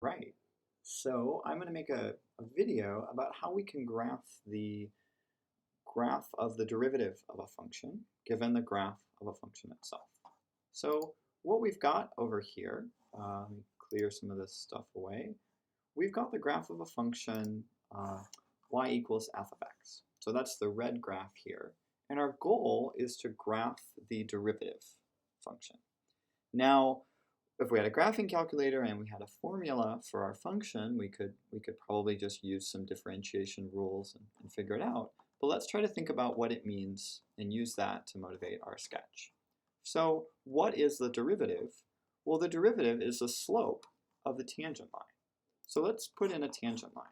Right. So I'm going to make a video about how we can graph the graph of the derivative of a function given the graph of a function itself. So what we've got over here, let me clear some of this stuff away. We've got the graph of a function y equals f of x. So that's the red graph here. And our goal is to graph the derivative function. Now, if we had a graphing calculator and we had a formula for our function, we could probably just use some differentiation rules and figure it out. But let's try to think about what it means and use that to motivate our sketch. So what is the derivative? Well, the derivative is the slope of the tangent line. So let's put in a tangent line.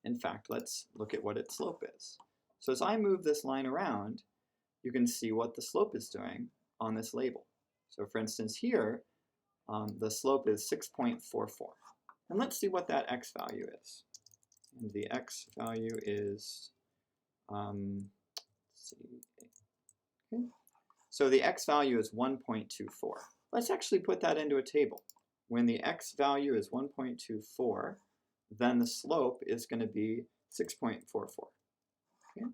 In fact, let's look at what its slope is. So as I move this line around, you can see what the slope is doing on this label. So for instance here, the slope is 6.44. And let's see what that x value is. And the x value is, let's see, okay. So the x value is 1.24. Let's actually put that into a table. When the x value is 1.24, then the slope is going to be 6.44. Okay.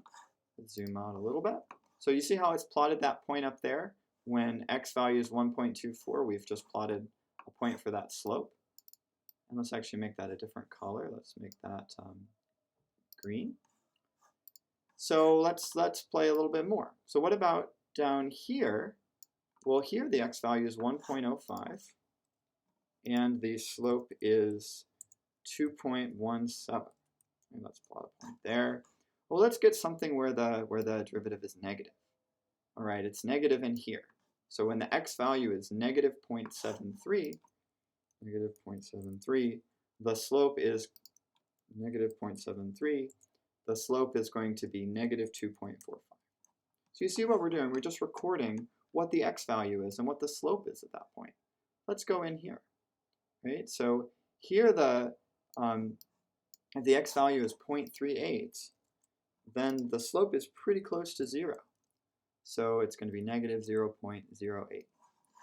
Let's zoom out a little bit. So you see how it's plotted that point up there? When x value is 1.24, we've just plotted a point for that slope. And let's actually make that a different color. Let's make that green. So let's play a little bit more. So what about down here? Well, here the x value is 1.05, and the slope is 2.17. And let's plot a point there. Well, let's get something where the derivative is negative. All right, it's negative in here. So when the x value is negative 0.73, the slope is negative 0.73. The slope is going to be negative 2.45. So you see what we're doing? We're just recording what the x value is and what the slope is at that point. Let's go in here. Right? So here if the x value is 0.38, then the slope is pretty close to 0. So it's going to be negative 0.08.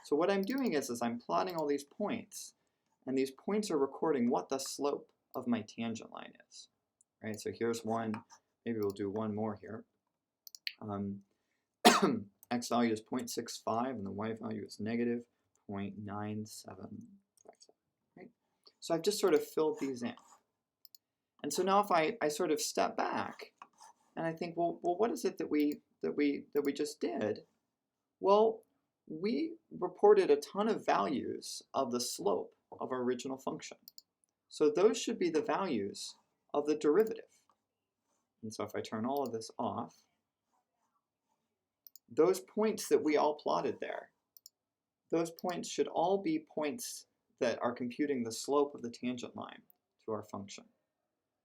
So what I'm doing is I'm plotting all these points, and these points are recording what the slope of my tangent line is. Right? So here's one. Maybe we'll do one more here. X value is 0.65, and the y value is negative 0.9757. Right? So I've just sort of filled these in. And so now if I sort of step back, and I think, well, what is it that we just did? Well, we reported a ton of values of the slope of our original function. So those should be the values of the derivative. And so if I turn all of this off, those points that we all plotted there, those points should all be points that are computing the slope of the tangent line to our function.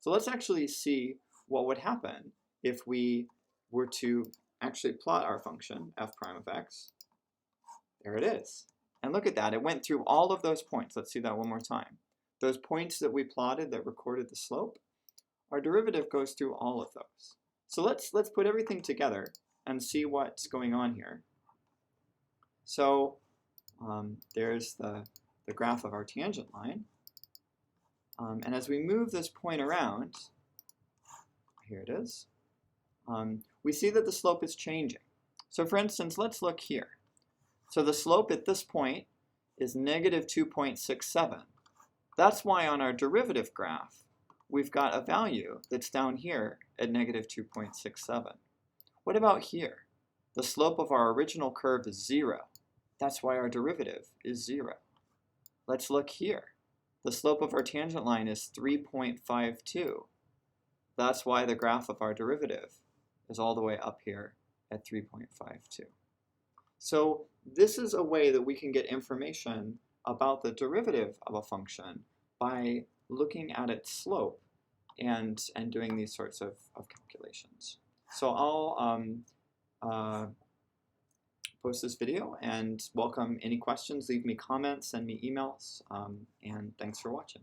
So let's actually see what would happen if we were to actually plot our function, f prime of x. There it is. And look at that. It went through all of those points. Let's see that one more time. Those points that we plotted that recorded the slope, our derivative goes through all of those. So let's put everything together and see what's going on here. So there's the graph of our tangent line. And as we move this point around, here it is, we see that the slope is changing. So for instance, let's look here. So the slope at this point is negative 2.67. That's why on our derivative graph, we've got a value that's down here at negative 2.67. What about here? The slope of our original curve is 0. That's why our derivative is 0. Let's look here. The slope of our tangent line is 3.52. That's why the graph of our derivative is all the way up here at 3.52. So this is a way that we can get information about the derivative of a function by looking at its slope and doing these sorts of calculations. So I'll post this video and welcome any questions. Leave me comments, send me emails, and thanks for watching.